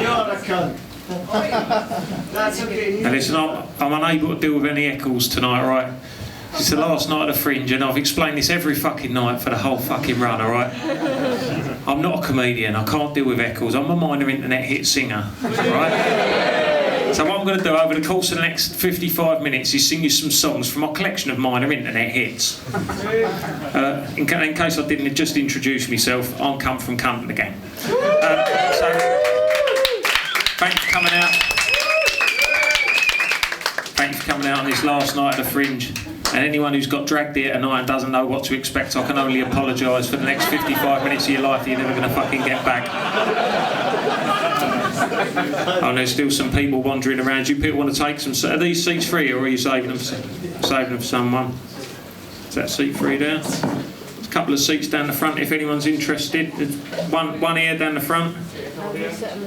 You're a cunt. That's okay. And listen, I'm unable to deal with any echoes tonight, right? It's the last night of the Fringe, and I've explained this every fucking night for the whole fucking run, alright? I'm not a comedian, I can't deal with echoes, I'm a minor internet hit singer, right? So what I'm going to do over the course of the next 55 minutes is sing you some songs from my collection of minor internet hits. In case I didn't just introduce myself, I'm Kunt from Kunt and the gang. So, thanks for coming out. Thanks for coming out on this last night of the Fringe. And anyone who's got dragged here tonight and doesn't know what to expect, I can only apologise for the next 55 minutes of your life that you're never going to fucking get back. Oh, there's still some people wandering around. You people want to take some... Are these seats free, or are you saving them for someone? Is that seat free there? There's a couple of seats down the front if anyone's interested. There's one here down the front.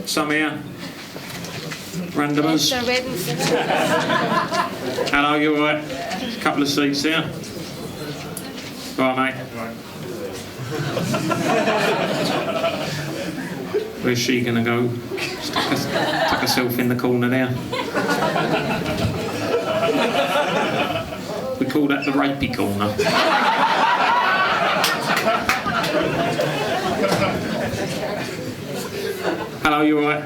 Some here. Randomers. Hello, you alright? A couple of seats here. Right, mate. Where's she going to go? Tuck herself in the corner there. We call that the rapey corner. Hello, you alright?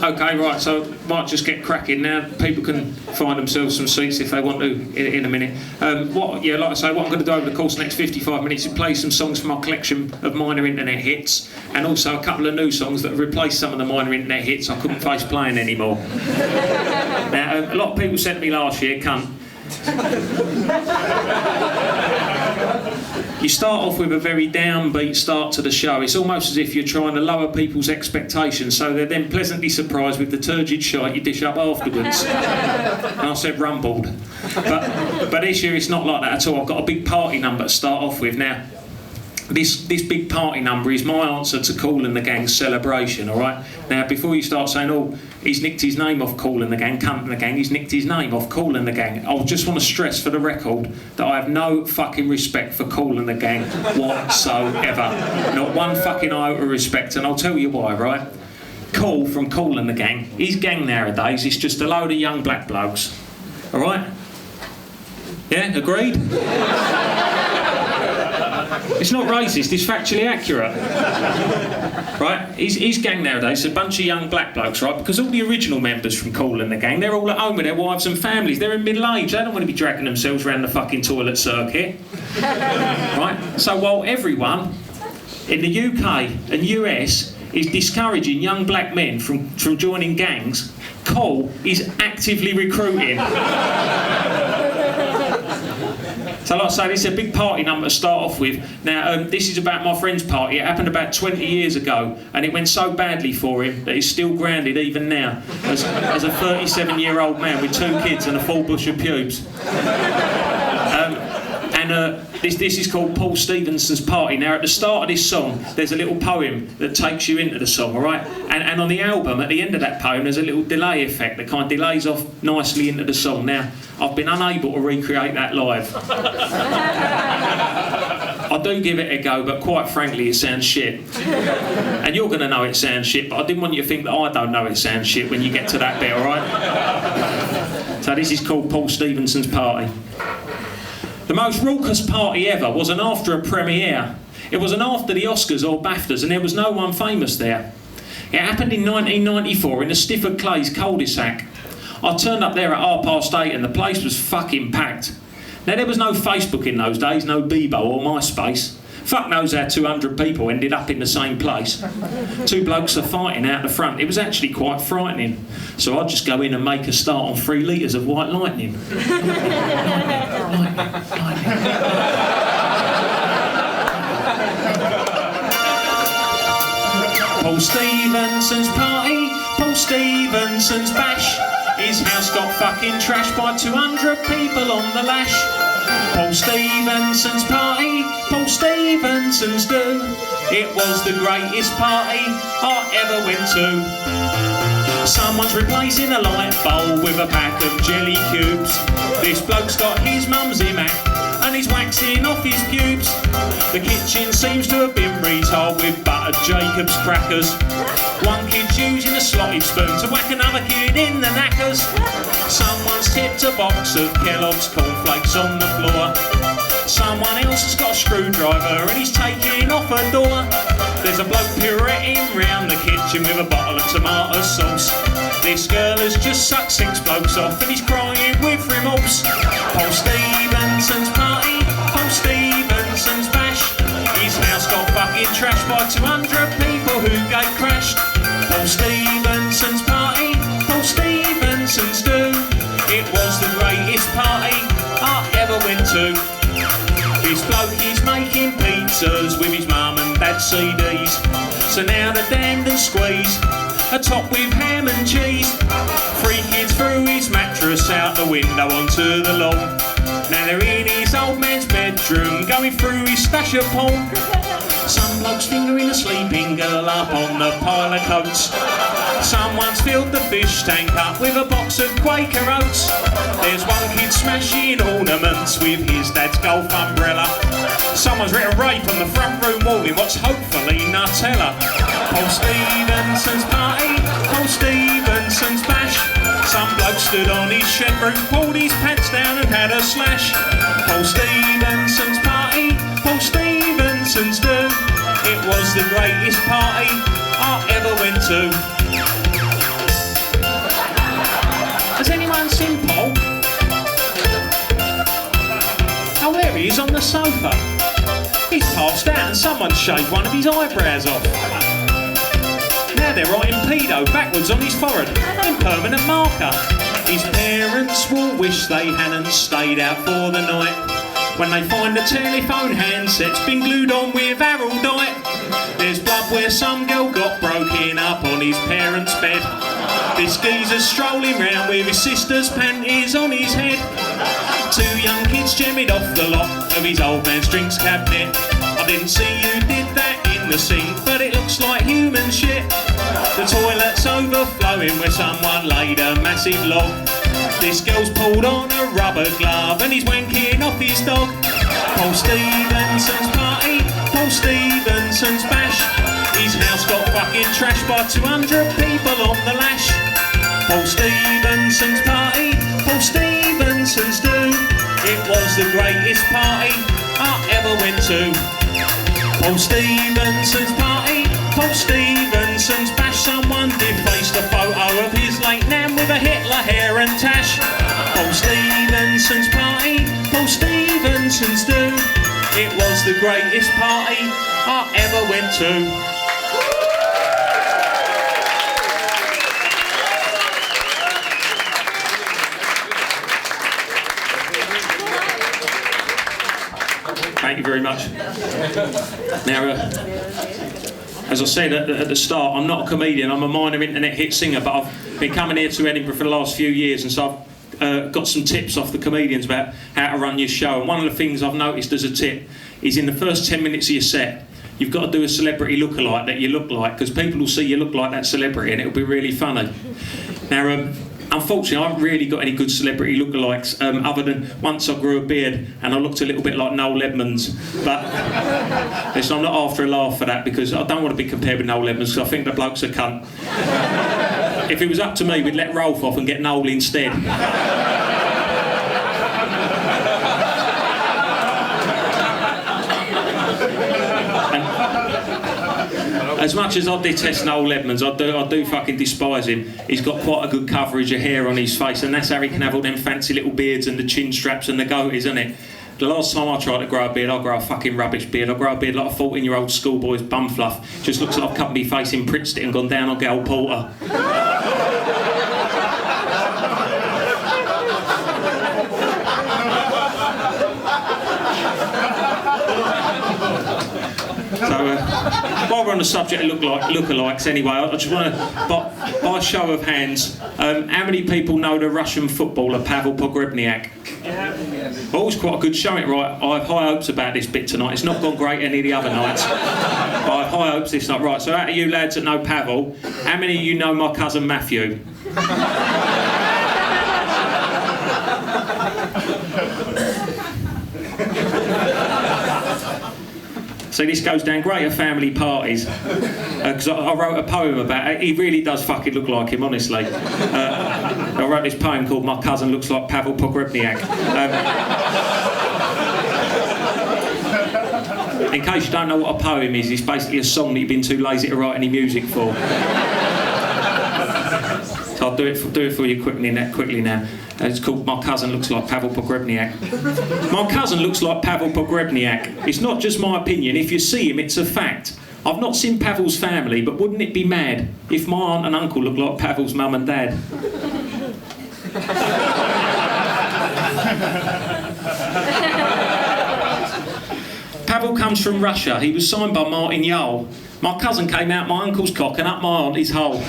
Okay, right, so might just get cracking now. People can find themselves some seats if they want to in a minute. Like I say, what I'm going to do over the course of the next 55 minutes is play some songs from my collection of minor internet hits, and also a couple of new songs that have replaced some of the minor internet hits I couldn't face playing anymore. Now, a lot of people said to me last year, Kunt, you start off with a very downbeat start to the show. It's almost as if you're trying to lower people's expectations so they're then pleasantly surprised with the turgid shite you dish up afterwards. And I said rumbled. But this year it's not like that at all. I've got a big party number to start off with. Now, this big party number is my answer to Kool and the Gang's celebration, alright? Now, before you start saying, oh, he's nicked his name off Kool and the Gang, Kunt and the Gang, he's nicked his name off Kool and the Gang. I just want to stress for the record that I have no fucking respect for Kool and the Gang whatsoever. Not one fucking iota of respect, and I'll tell you why, right? Kool from Kool and the Gang, his gang nowadays is just a load of young black blokes, alright? Yeah, agreed? It's not racist, it's factually accurate. Right? His gang nowadays is a bunch of young black blokes, right? Because all the original members from Kool and the Gang, they're all at home with their wives and families. They're in middle age. They don't want to be dragging themselves around the fucking toilet circuit. Right? So while everyone in the UK and US is discouraging young black men from joining gangs, Kool is actively recruiting. So like I say, this is a big party number to start off with. Now, this is about my friend's party. It happened about 20 years ago, and it went so badly for him that he's still grounded even now, as a 37-year-old man with 2 kids and a full bush of pubes. This is called Paul Stevenson's Party. Now, at the start of this song, there's a little poem that takes you into the song, all right? And on the album, at the end of that poem, there's a little delay effect that kind of delays off nicely into the song. Now, I've been unable to recreate that live. I do give it a go, but quite frankly, it sounds shit. And you're going to know it sounds shit, but I didn't want you to think that I don't know it sounds shit when you get to that bit, all right? So this is called Paul Stevenson's Party. The most raucous party ever wasn't after a premiere. It wasn't after the Oscars or BAFTAs, and there was no one famous there. It happened in 1994 in the Stifford Clays cul-de-sac. I turned up there at 8:30 and the place was fucking packed. Now, there was no Facebook in those days, no Bebo or MySpace. Fuck knows how 200 people ended up in the same place. 2 blokes are fighting out the front. It was actually quite frightening. So I'd just go in and make a start on 3 litres of white lightning. Lightning. Paul Stevenson's party, Paul Stevenson's bash. His house got fucking trashed by 200 people on the lash. Paul Stevenson's party, Paul Stevenson's do. It was the greatest party I ever went to. Someone's replacing a light bulb with a pack of jelly cubes. This bloke's got his mum's imac and he's waxing off his pubes. The kitchen seems to have been retold with buttered Jacob's crackers. One kid's using a slotted spoon to whack another kid in the knackers. Someone's tipped a box of Kellogg's cornflakes on the floor. Someone else has got a screwdriver and he's taking off a door. There's a bloke pirouetting round the kitchen with a bottle of tomato sauce. This girl has just sucked 6 blokes off and he's crying with remorse. Paul Stevenson's party, Paul Stevenson's bash. His house got fucking trashed by 200 people who gate crashed. Paul Stevenson's party, Paul Stevenson's do. It was the greatest party I ever went to. This bloke is making pizzas with his mum and dad's CDs. So now the damned and squeeze, a top with ham and cheese. 3 kids threw his mattress out the window onto the lawn. Now they're in his old man's bedroom, going through his stash of porn. Some bloke's fingering a sleeping girl up on the pile of coats. Someone's filled the fish tank up with a box of Quaker Oats. There's one kid smashing ornaments with his dad's golf umbrella. Someone's written rape on the front room wall in what's hopefully Nutella. Paul Stevenson's party, Paul Stevenson's bash. Some bloke stood on his shed roof, pulled his pants down and had a slash. Paul Stevenson's party, Paul Stevenson's do. It was the greatest party I ever went to. Has anyone seen Paul? Oh, there he is on the sofa. He's passed out and someone shaved one of his eyebrows off. Now they're writing pedo backwards on his forehead in permanent marker. His parents will wish they hadn't stayed out for the night when they find the telephone handset's been glued on with Araldite. There's blood where some girl got broken up on his parents' bed. This geezer's strolling round with his sister's panties on his head. 2 young kids jemmied off the lock of his old man's drinks cabinet. I didn't see you did that in the sink, but it looks like human shit. The toilet's overflowing where someone laid a massive log. This girl's pulled on a rubber glove and he's wanking off his dog. Paul Stevenson's party, Paul Stevenson's bash. His house got fucking trashed by 200 people on the lash. Paul Stevenson's party, Paul Stevenson's do. It was the greatest party I ever went to. Paul Stevenson's party, Paul Stevenson's bash. Someone defaced a photo of his late nan with a Hitler hair and tash. Paul Stevenson's party, Paul Stevenson's do. It was the greatest party I ever went to. Thank you very much. Now, as I said at the start, I'm not a comedian, I'm a minor internet hit singer, but I've been coming here to Edinburgh for the last few years, and so I've got some tips off the comedians about how to run your show. And one of the things I've noticed as a tip is in the first 10 minutes of your set, you've got to do a celebrity lookalike that you look like, because people will see you look like that celebrity and it'll be really funny. Now, unfortunately, I haven't really got any good celebrity lookalikes, other than once I grew a beard and I looked a little bit like Noel Edmonds. But listen, I'm not after a laugh for that, because I don't want to be compared with Noel Edmonds, because I think the bloke's a cunt. If it was up to me, we'd let Rolf off and get Noel instead. As much as I detest Noel Edmonds, I do fucking despise him. He's got quite a good coverage of hair on his face, and that's how he can have all them fancy little beards and the chin straps and the goatees, isn't it? The last time I tried to grow a beard, I grow a fucking rubbish beard. I grow a beard like a 14-year-old schoolboy's bum fluff. Just looks like I've cut my face in Prinston and gone down on Gal Porter. So, while we're on the subject of lookalikes anyway, I just want to, by show of hands, how many people know the Russian footballer Pavel Pogrebniak? Oh, it's quite a good showing, right? I have high hopes about this bit tonight. It's not gone great any of the other nights, but I have high hopes this night. Right, so out of you lads that know Pavel, how many of you know my cousin Matthew? So this goes down great at family parties. Because I wrote a poem about it. He really does fucking look like him, honestly. I wrote this poem called My Cousin Looks Like Pavel Pogrebniak. In case you don't know what a poem is, it's basically a song that you've been too lazy to write any music for. So I'll do it for you quickly now. It's called My Cousin Looks Like Pavel Pogrebniak. My cousin looks like Pavel Pogrebniak. It's not just my opinion. If you see him, it's a fact. I've not seen Pavel's family, but wouldn't it be mad if my aunt and uncle looked like Pavel's mum and dad? Pavel comes from Russia. He was signed by Martin Yole. My cousin came out my uncle's cock and up my auntie's hole.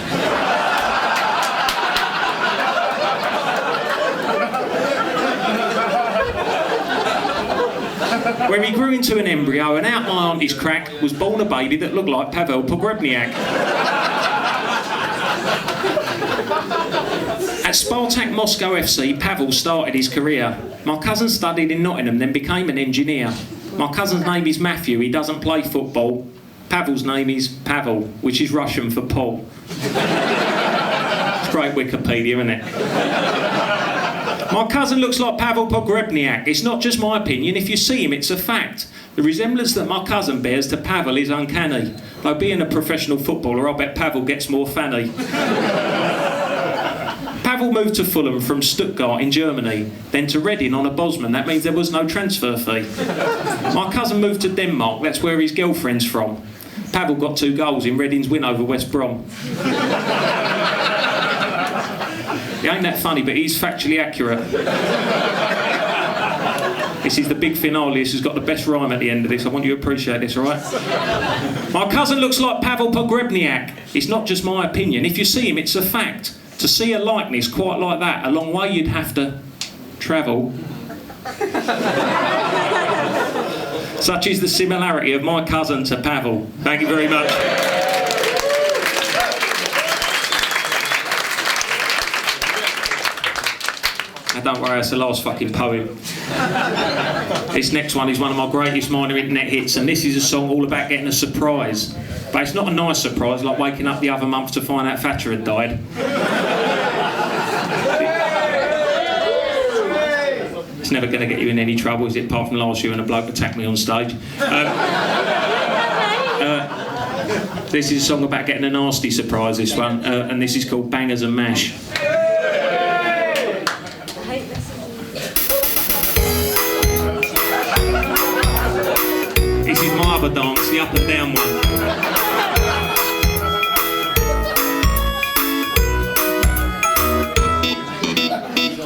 Where he grew into an embryo and out my auntie's crack was born a baby that looked like Pavel Pogrebniak. At Spartak Moscow FC, Pavel started his career. My cousin studied in Nottingham, then became an engineer. My cousin's name is Matthew, he doesn't play football. Pavel's name is Pavel, which is Russian for Paul. It's great Wikipedia, isn't it? My cousin looks like Pavel Pogrebniak. It's not just my opinion, if you see him, it's a fact. The resemblance that my cousin bears to Pavel is uncanny. Though being a professional footballer, I bet Pavel gets more fanny. Pavel moved to Fulham from Stuttgart in Germany, then to Reading on a Bosman. That means there was no transfer fee. My cousin moved to Denmark, that's where his girlfriend's from. Pavel got 2 goals in Reading's win over West Brom. It ain't that funny, but he's factually accurate. This is the big finale. This has got the best rhyme at the end of this. I want you to appreciate this, all right? My cousin looks like Pavel Pogrebniak. It's not just my opinion. If you see him, it's a fact. To see a likeness quite like that, a long way you'd have to travel. Such is the similarity of my cousin to Pavel. Thank you very much. Now don't worry, that's the last fucking poem. This next one is one of my greatest minor internet hits, and this is a song all about getting a surprise. But it's not a nice surprise, like waking up the other month to find out Thatcher had died. It's never going to get you in any trouble, is it? Apart from last year when a bloke attacked me on stage. This is a song about getting a nasty surprise, this one, and this is called Bangers and Mash. This is my other dance, the up and down one.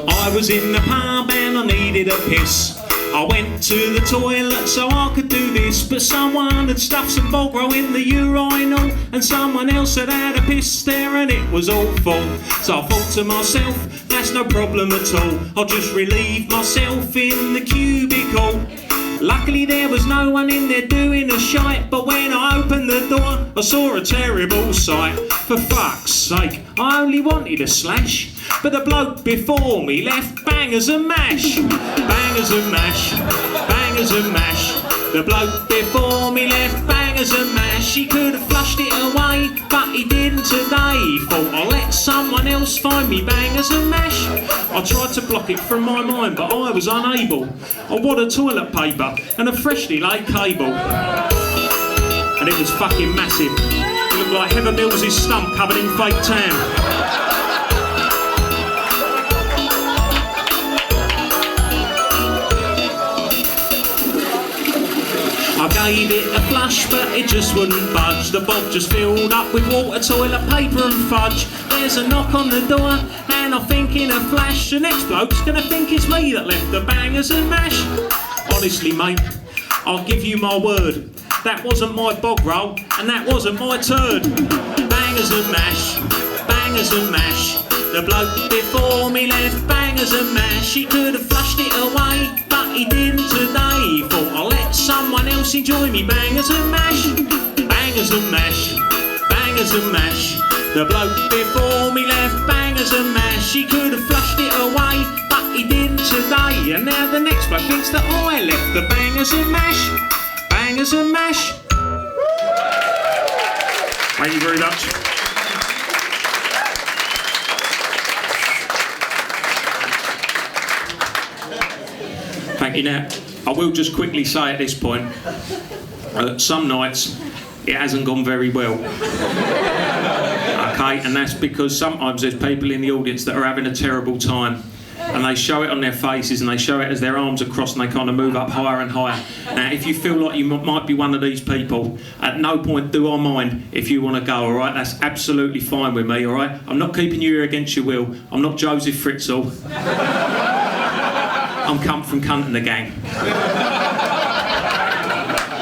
I was in the pub and I needed a piss. I went to the toilet so I could do this, but someone had stuffed some Volgro in the urinal and someone else had had a piss there and it was all full. So I thought to myself, that's no problem at all, I'll just relieve myself in the cubicle. Luckily there was no one in there doing a shite, but when I opened the door I saw a terrible sight. For fuck's sake, I only wanted a slash, but the bloke before me left bangers and mash. Bangers and mash, bangers and mash. The bloke before me left bangers and mash. He could have flushed it away, but he didn't today. Thought I'll let someone else find me bangers and mash. I tried to block it from my mind, but I was unable. I wanted toilet paper and a freshly laid cable. And it was fucking massive. It looked like Heather Mills's stump covered in fake tan. I gave it a flush, but it just wouldn't budge. The bob just filled up with water, toilet paper and fudge. There's a knock on the door, and I think in a flash, the next bloke's gonna think it's me that left the bangers and mash. Honestly, mate, I'll give you my word, that wasn't my bog roll, and that wasn't my turd. Bangers and mash, bangers and mash. The bloke before me left bangers and mash. He could have flushed it away, but he didn't today. Thought I'll let someone else enjoy me bangers and mash. Bangers and mash, bangers and mash. The bloke before me left bangers and mash. He could have flushed it away, but he didn't today. And now the next bloke thinks that I left the bangers and mash. Bangers Potatoes and mash. Thank you very much. Thank you. Now, I will just quickly say at this point, some nights it hasn't gone very well. Okay, and that's because sometimes there's people in the audience that are having a terrible time, and they show it on their faces, and they show it as their arms are crossed, and they kind of move up higher and higher. Now, if you feel like you might be one of these people, at no point do I mind if you want to go, all right? That's absolutely fine with me, all right? I'm not keeping you here against your will. I'm not Joseph Fritzl. I'm Kunt from Kunt and the gang.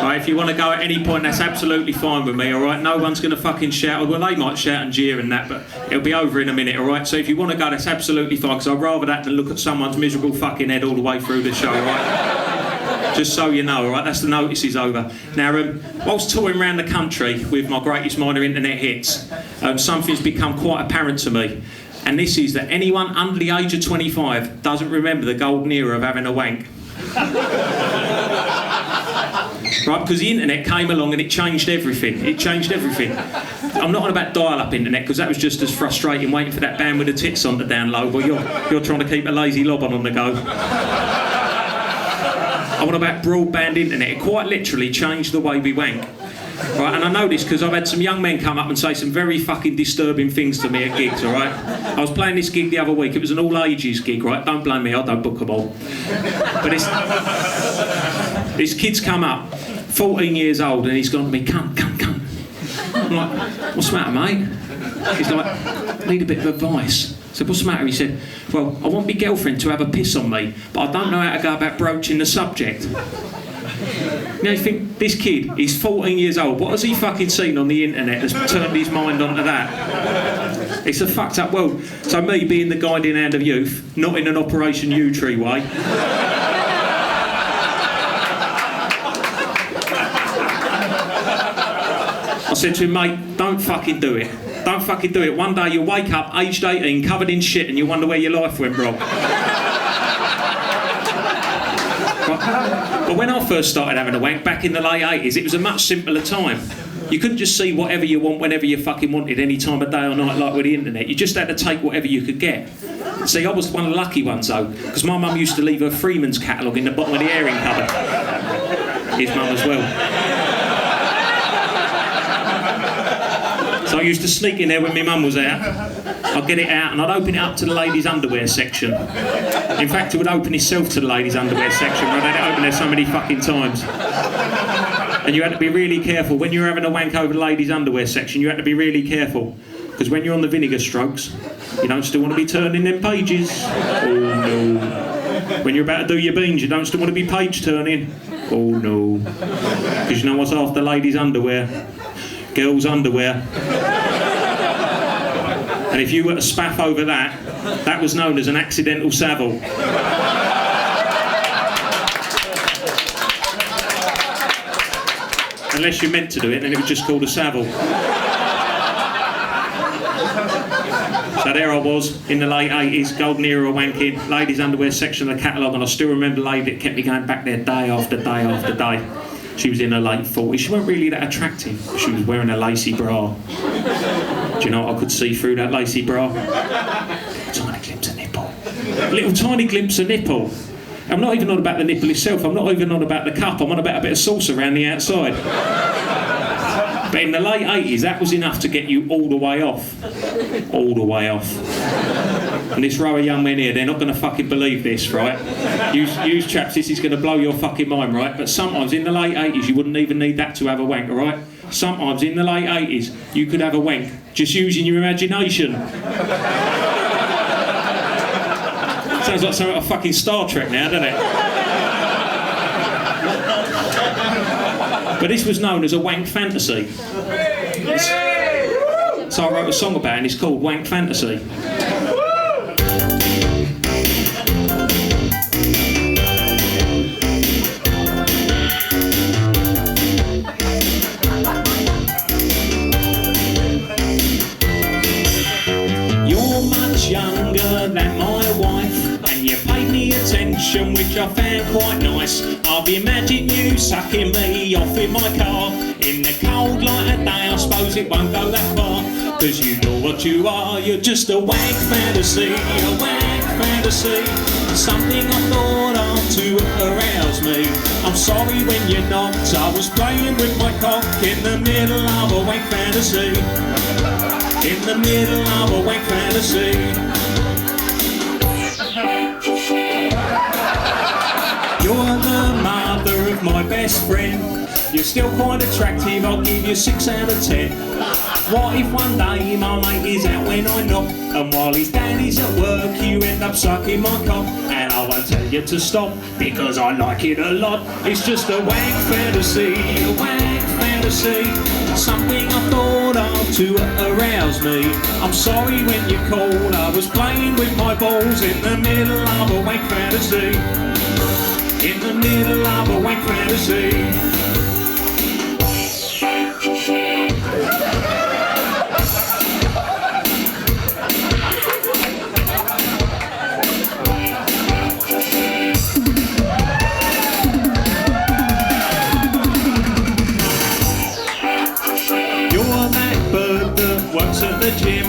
Right, if you want to go at any point, that's absolutely fine with me, all right? No one's going to fucking shout. Well, they might shout and jeer and that, but it'll be over in a minute, all right? So if you want to go, that's absolutely fine, because I'd rather that than look at someone's miserable fucking head all the way through the show, all right? Just so you know, all right? That's the notices over. Now, whilst touring around the country with my greatest minor internet hits, something's become quite apparent to me. And this is that anyone under the age of 25 doesn't remember the golden era of having a wank. Right, because the internet came along and it changed everything. It changed everything. I'm not on about dial-up internet, because that was just as frustrating waiting for that band with the tits on to download, while you're trying to keep a lazy lob on the go. I'm on about broadband internet. It quite literally changed the way we wank. Right, and I know this because I've had some young men come up and say some very fucking disturbing things to me at gigs, all right? I was playing this gig the other week. It was an all-ages gig, right? Don't blame me, I don't book them all. But this kid's come up, 14 years old, and he's gone to me, Kunt. I'm like, what's the matter, mate? He's like, I need a bit of advice. I said, what's the matter? He said, well, I want my girlfriend to have a piss on me, but I don't know how to go about broaching the subject. Now you think, this kid, he's 14 years old, what has he fucking seen on the internet that's turned his mind onto that? It's a fucked up world. So me being the guiding hand of youth, not in an Operation U-Tree way, I said to him, mate, don't fucking do it. Don't fucking do it. One day you'll wake up, aged 18, covered in shit, and you'll wonder where your life went wrong. But when I first started having a wank, back in the late 80s, it was a much simpler time. You couldn't just see whatever you want whenever you fucking wanted, any time of day or night, like with the internet. You just had to take whatever you could get. See, I was one of the lucky ones, though, because my mum used to leave her Freeman's catalogue in the bottom of the airing cupboard. His mum as well. So I used to sneak in there when my mum was out. I'd get it out and I'd open it up to the ladies' underwear section. In fact, it would open itself to the ladies' underwear section. I'd had it open there so many fucking times. And you had to be really careful. When you were having a wank over the ladies' underwear section, you had to be really careful. Because when you're on the vinegar strokes, you don't still want to be turning them pages. Oh no. When you're about to do your beans, you don't still want to be page turning. Oh no. Because you know what's after ladies' underwear? Girls' underwear. And if you were to spaff over that, that was known as an accidental savile. Unless you meant to do it, then it was just called a savile. So there I was, in the late 80s, golden era of wanking, ladies' underwear section of the catalogue, and I still remember the lady that kept me going back there day after day after day. She was in her late 40s. She wasn't really that attractive. She was wearing a lacy bra. Do you know what I could see through that lacy bra? Tiny glimpse of nipple. A little tiny glimpse of nipple. I'm not even on about the nipple itself. I'm not even on about the cup. I'm on about a bit of sauce around the outside. But in the late 80s, that was enough to get you all the way off. All the way off. And this row of young men here, they're not going to fucking believe this, right? You chaps, this is going to blow your fucking mind, right? But sometimes in the late 80s, you wouldn't even need that to have a wank, all right? Sometimes in the late 80s, you could have a wank just using your imagination. Sounds like something like fucking Star Trek now, doesn't it? But this was known as a wank fantasy. So I wrote a song about it, and it's called Wank Fantasy. Younger than my wife, and you paid me attention, which I found quite nice. I've imagined you sucking me off off in my car. In the cold light of day, I suppose it won't go that far. Cause you know what you are, you're just a wank fantasy, a wank fantasy. Something I thought of to arouse me. I'm sorry when you're not, I was playing with my cock in the middle of a wank fantasy. In the middle of a wank fantasy. You're the mother of my best friend. You're still quite attractive, I'll give you 6 out of 10. What if one day my mate is out when I knock, and while his daddy's at work you end up sucking my cock? And I won't tell you to stop, because I like it a lot. It's just a wank fantasy, a wank fantasy. Something I thought of to arouse me. I'm sorry when you called, I was playing with my balls in the middle of a wank fantasy. In the middle of a wank fantasy. Works at the gym.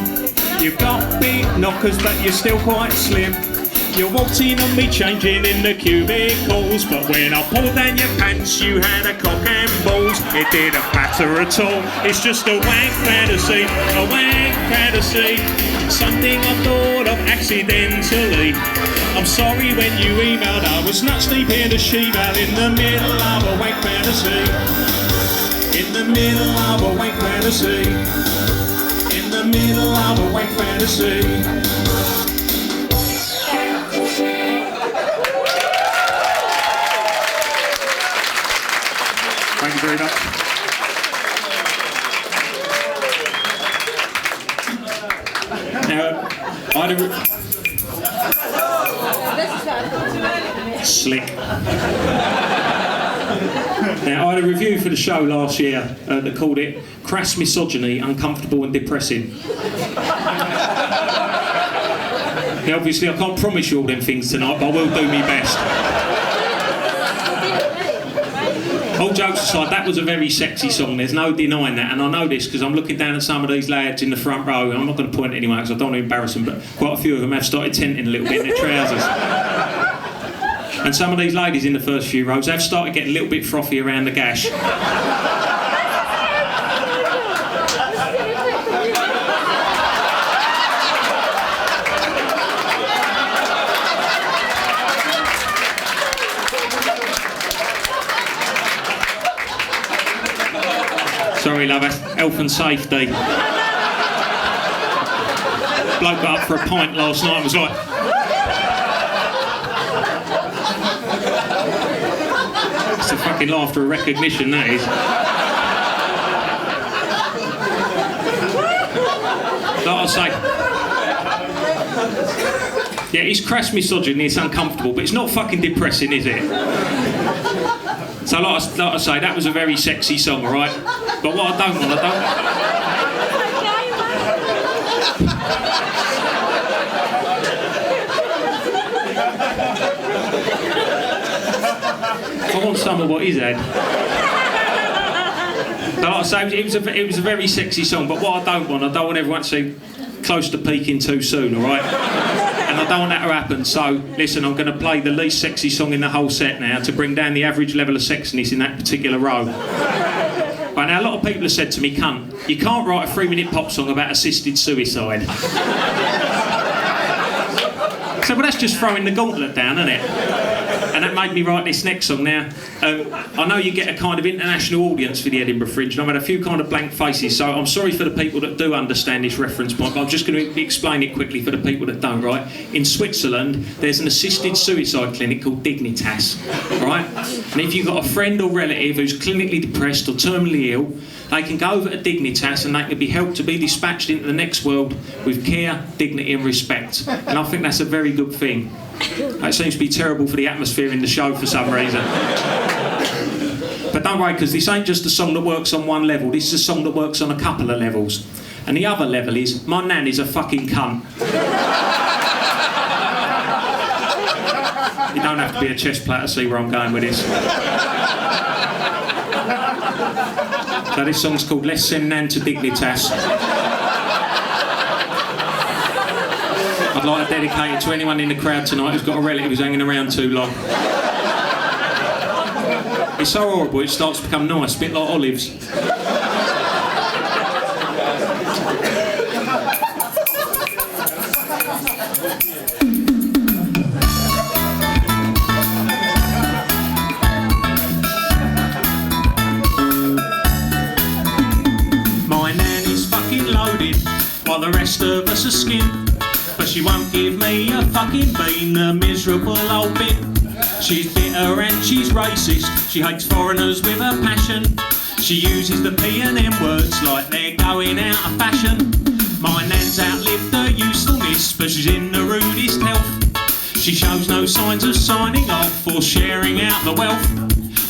You've got big knockers but you're still quite slim. You're waltzing on me, changing in the cubicles, but when I pulled down your pants you had a cock and balls. It didn't matter at all, it's just a wank fantasy, a wank fantasy. Something I thought of accidentally. I'm sorry when you emailed, I was nuts deep in a she-mail. In the middle of a wank fantasy. In the middle of a wank fantasy. In the middle of a wank fantasy. Thank you very much. Now, I had a slick. Now, I had a review for the show last year that called it Crass Misogyny, Uncomfortable and Depressing. Now, obviously, I can't promise you all them things tonight, but I will do my best. All jokes aside, that was a very sexy song, there's no denying that, and I know this because I'm looking down at some of these lads in the front row. I'm not going to point at anyone because I don't want to embarrass them, but quite a few of them have started tenting a little bit in their trousers. And some of these ladies in the first few rows have started getting a little bit frothy around the gash. Sorry, love, that's health and safety. Bloke got up for a pint last night and was like... It's a fucking laughter of recognition, that is. Like I say... Yeah, it's crass misogyny, it's uncomfortable, but it's not fucking depressing, is it? So like I say, that was a very sexy song, alright? But what I don't want, I want some of what he's had. But like I say, it was a very sexy song, but what I don't want everyone to see close to peaking too soon, alright? And I don't want that to happen, so listen, I'm going to play the least sexy song in the whole set now to bring down the average level of sexiness in that particular row. Right, now a lot of people have said to me, Kunt, you can't write a 3-minute pop song about assisted suicide. So, well, that's just throwing the gauntlet down, isn't it? And that made me write this next song. Now, I know you get a kind of international audience for the Edinburgh Fringe, and I've had a few kind of blank faces, so I'm sorry for the people that do understand this reference point, but I'm just going to explain it quickly for the people that don't, right? In Switzerland, there's an assisted suicide clinic called Dignitas, right? And if you've got a friend or relative who's clinically depressed or terminally ill, they can go over to Dignitas and they can be helped to be dispatched into the next world with care, dignity and respect. And I think that's a very good thing. That seems to be terrible for the atmosphere in the show for some reason. But don't worry, because this ain't just a song that works on one level, this is a song that works on a couple of levels. And the other level is, my nan is a fucking cunt. You don't have to be a chest platter to see where I'm going with this. So this song's called Let's Send Nan to Dignitas. I'd like to dedicate it to anyone in the crowd tonight who's got a relative who's hanging around too long. It's so horrible, it starts to become nice, a bit like olives. My nan is fucking loaded, while the rest of us are skint. But she won't give me a fucking bean, a miserable old bit. She's bitter and she's racist, she hates foreigners with a passion. She uses the P and M words like they're going out of fashion. My nan's outlived her usefulness, but she's in the rudest health. She shows no signs of signing off or sharing out the wealth.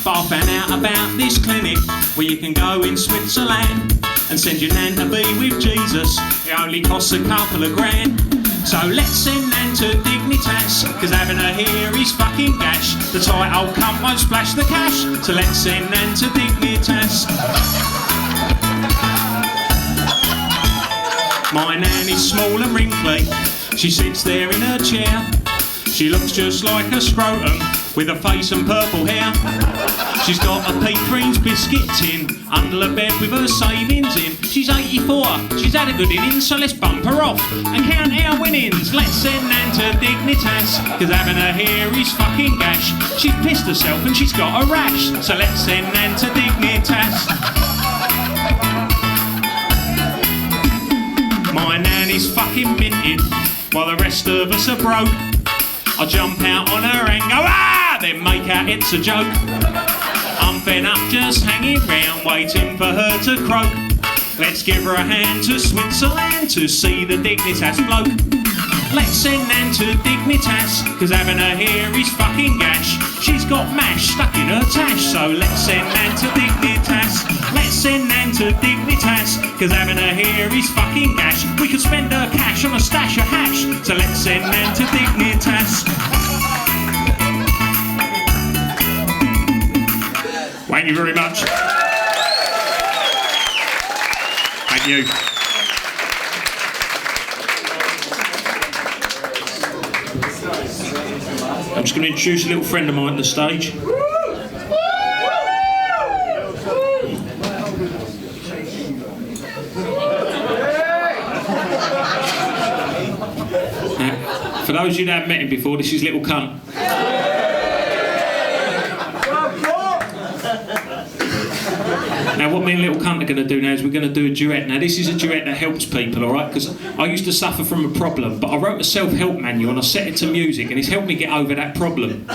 But I found out about this clinic where you can go in Switzerland and send your nan to be with Jesus. It only costs a couple of grand. So let's send Nan to Dignitas, cause having her here is fucking gash. The tight old cunt won't splash the cash, so let's send Nan to Dignitas. My nan is small and wrinkly, she sits there in her chair. She looks just like a scrotum, with a face and purple hair. She's got a Pete Green's biscuit tin under the bed with her savings in. She's 84, she's had a good innings, so let's bump her off and count our winnings. Let's send Nan to Dignitas, cause having her here is fucking gash. She's pissed herself and she's got a rash, so let's send Nan to Dignitas. My nan is fucking minted, while the rest of us are broke. I jump out on her and go, ah! Then make out it's a joke. I'm fed up just hanging round, waiting for her to croak. Let's give her a hand to Switzerland to see the Dignitas bloke. Let's send Nan to Dignitas, cause having her here is fucking gash. She's got mash stuck in her tash, so let's send Nan to Dignitas. Let's send Nan to Dignitas, cause having her here is fucking gash. We could spend her cash on a stash of hash, so let's send Nan to Dignitas. Thank you very much. Thank you. I'm just going to introduce a little friend of mine to the stage. For those of you that haven't met him before, this is Little Kunt. Now what me and Little Kunt are going to do now is we're going to do a duet. Now this is a duet that helps people, alright? Because I used to suffer from a problem, but I wrote a self-help manual and I set it to music and it's helped me get over that problem.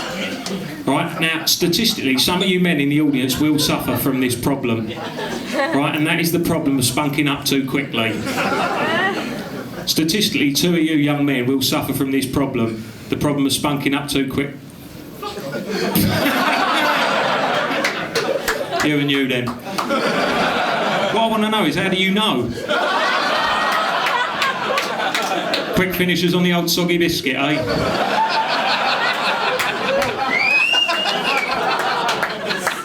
Right? Now statistically, some of you men in the audience will suffer from this problem. Right? And that is the problem of spunking up too quickly. Statistically, 2 of you young men will suffer from this problem. The problem of spunking up too quick. You and you then. What I want to know is, how do you know? Quick finishers on the old soggy biscuit, eh?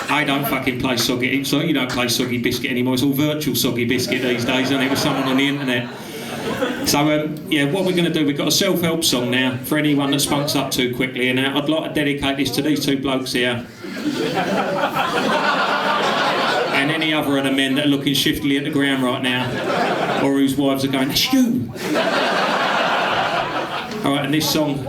I don't fucking play soggy, so you don't play soggy biscuit anymore. It's all virtual soggy biscuit these days, isn't it? With someone on the internet. So, yeah, what we're going to do, we've got a self-help song now for anyone that spunks up too quickly, and I'd like to dedicate this to these 2 blokes here. And any other of the men that are looking shiftily at the ground right now, or whose wives are going, that's you! Alright, and this song,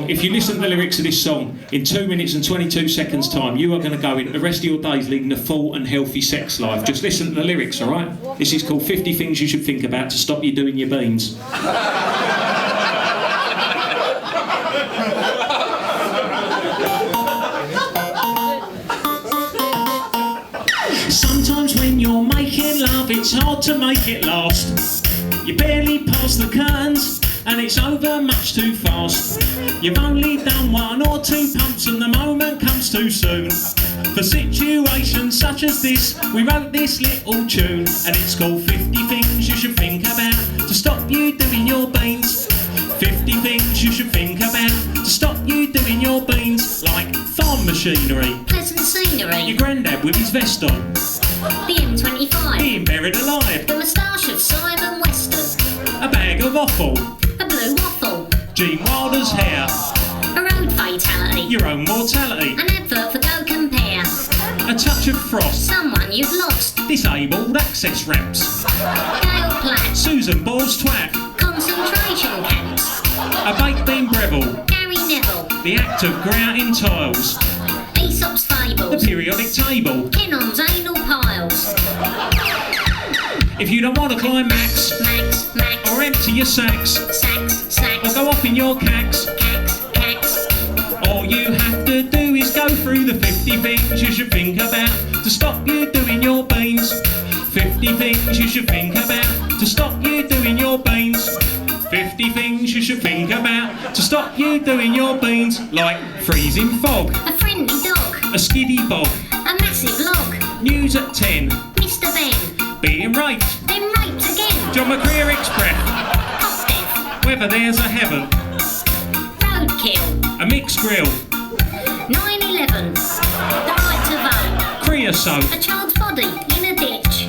if you listen to the lyrics of this song, in 2 minutes and 22 seconds time, you are going to go in the rest of your days leading a full and healthy sex life. Just listen to the lyrics, alright? This is called 50 Things You Should Think About to Stop You Doing Your Beans. Sometimes when you're making love, it's hard to make it last. You barely pass the curtains, and it's over much too fast. You've only done 1 or 2 pumps and the moment comes too soon. For situations such as this, we wrote this little tune, and it's called 50 Things You Should Think About to Stop You Doing Your Beans. 50 things you should think about to stop you doing your beans, like farm machinery, pleasant scenery, your granddad with his vest on, waffle. A blue waffle. Gene Wilder's hair. A road fatality. Your own mortality. An advert for Go Compare. A touch of frost. Someone you've lost. Disabled access ramps. Gail Platt. Susan Ball's twat. Concentration camps. A baked bean Breville. Gary Neville. The act of grouting tiles. Aesop's fables. The periodic table. Kennon's anal piles. If you don't want to climb Max, or empty your sacks, or go off in your cax, all you have to do is go through the 50 things you should think about to stop you doing your beans. 50 things you should think about to stop you doing your beans. 50 things you should think about to stop you doing your beans. Like freezing fog, A friendly dog. a skiddy bog, A massive log. news at 10, Mr. Ben. being raped, Then raped again. John McCreer Express, Hot death. whether there's a heaven, Roadkill. a mixed grill, 9/11. The right to vote. creosote, A child's body in a ditch.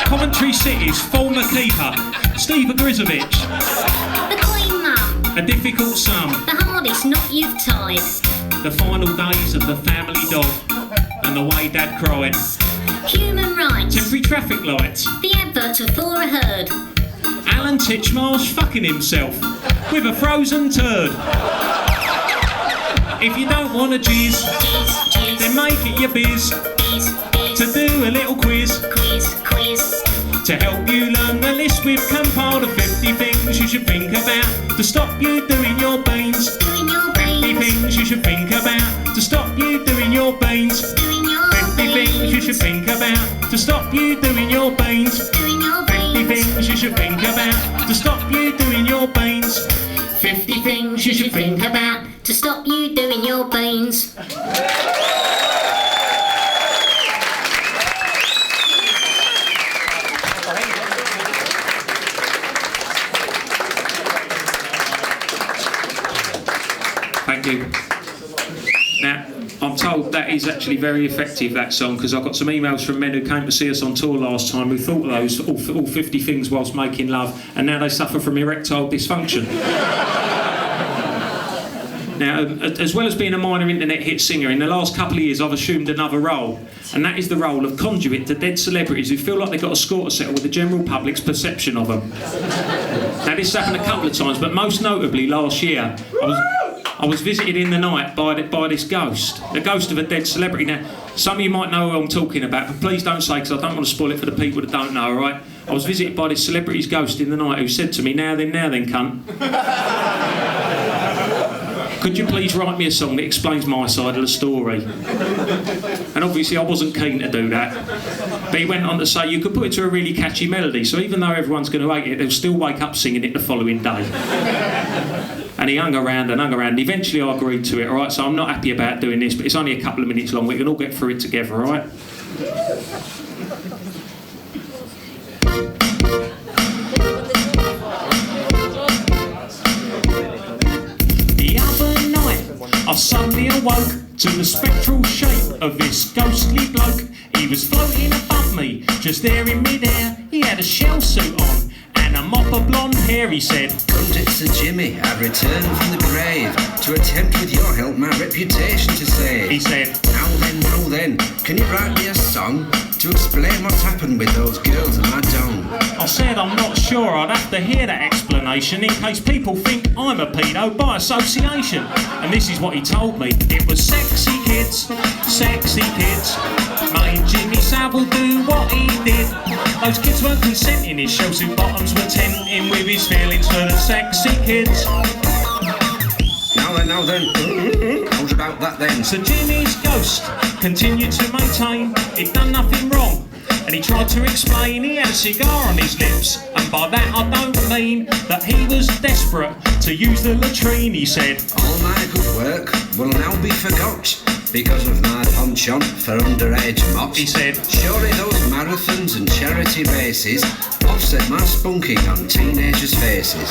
Coventry City's former keeper, Steve Grisovich, The Queen Mum. a difficult sum, The hardest knot you've tied. the final days of the family dog, and the way Dad cried, Human rights. temporary traffic lights, The advert for a herd. Alan Titchmarsh fucking himself with a frozen turd. If you don't want to jizz, Jizz. then make it your biz to do a little quiz. Quiz. To help you learn the list, we've compiled of 50 things you should think about to stop you doing your beans. Doing your 50 beans. things you should think about to stop you doing your beans. Doing your 50 things you should think about to stop you doing your beans. Doing your 50 beans. things you should think about to stop you doing your beans. 50 things you should think about to stop you doing your beans. Thank you. Now, I'm told that is actually very effective, that song, because I got some emails from men who came to see us on tour last time who thought of those, all 50 things whilst making love, and now they suffer from erectile dysfunction. Now, as well as being a minor internet hit singer, in the last couple of years I've assumed another role, and that is the role of conduit to dead celebrities who feel like they've got a score to settle with the general public's perception of them. Now, this happened a couple of times, but most notably last year, I was visited in the night by this ghost, the ghost of a dead celebrity. Now, some of you might know who I'm talking about, but please don't say, because I don't want to spoil it for the people that don't know, all right? I was visited by this celebrity's ghost in the night who said to me, now then, cunt. Could you please write me a song that explains my side of the story? And obviously I wasn't keen to do that. But he went on to say, you could put it to a really catchy melody, so even though everyone's going to hate it, they'll still wake up singing it the following day. And he hung around, and eventually I agreed to it, all right? So I'm not happy about doing this, but it's only a couple of minutes long. We can all get through it together, all right? The other night, I suddenly awoke to the spectral shape of this ghostly bloke. He was floating above me, just there in midair. He had a shell suit on and a mop of blonde hair. He said, Kunt, it's Sir Jimmy. I've returned from the grave to attempt with your help my reputation to save. he said, Now then, can you write me a song to explain what's happened with those girls in my dome? I said I'm not sure, I'd have to hear that explanation in case people think I'm a pedo by association. And this is what he told me. It was sexy kids, made Jimmy Savile do what he did. Those kids weren't consenting, his shell suit bottoms were tenting with his feelings for the sexy kids. Now then, how's about that then? So Jimmy's ghost continued to maintain he'd done nothing wrong, and he tried to explain he had a cigar on his lips, and by that I don't mean that he was desperate to use the latrine. He said, All my good work will now be forgot because of my penchant for underage mops. he said, Surely those marathons and charity races offset my spunking on teenagers' faces.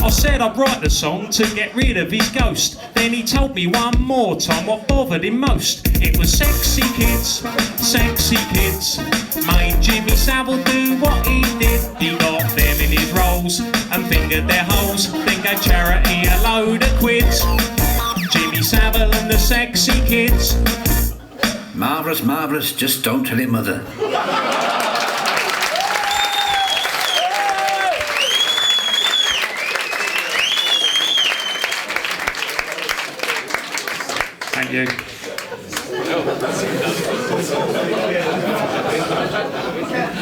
I said I'd write the song to get rid of his ghost. Then he told me one more time what bothered him most. It was sexy kids, made Jimmy Savile do what he did. He got them in his role fingered their holes, then gave charity a load of quids. Jimmy Savile and the sexy kids. Marvellous, marvellous, just don't tell your mother. Thank you.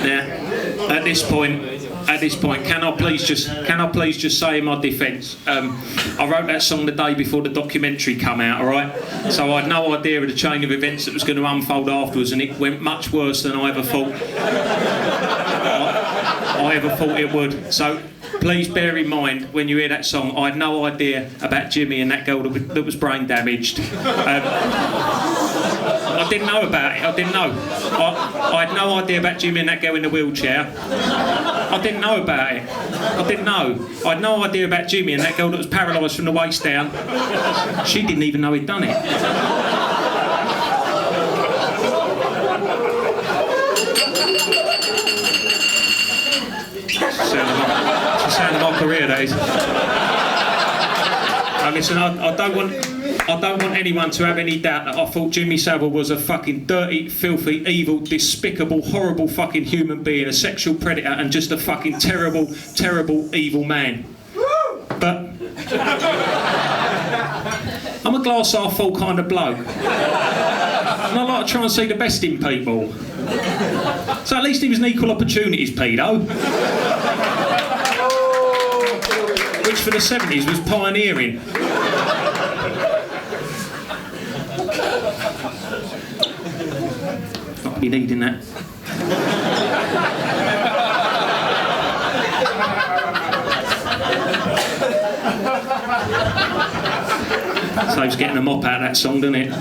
Now, at this point, can I please just say in my defence, I wrote that song the day before the documentary came out, all right? So I had no idea of the chain of events that was going to unfold afterwards, and it went much worse than I ever thought. I ever thought it would. So please bear in mind when you hear that song, I had no idea about Jimmy and that girl that was brain damaged. I didn't know about it. I didn't know. I had no idea about Jimmy and that girl in the wheelchair. I didn't know about it. I didn't know. I had no idea about Jimmy and that girl that was paralysed from the waist down. She didn't even know he'd done it. It's the sound of my career, days. Listen, I don't want anyone to have any doubt that I thought Jimmy Savile was a fucking dirty, filthy, evil, despicable, horrible fucking human being, a sexual predator, and just a fucking terrible, terrible, evil man. But I'm a glass half full kind of bloke, and I like to try and see the best in people. So at least he was an equal opportunities pedo, which for the 70s was pioneering. Not be needing that. Saves getting a mop out of that song, doesn't it?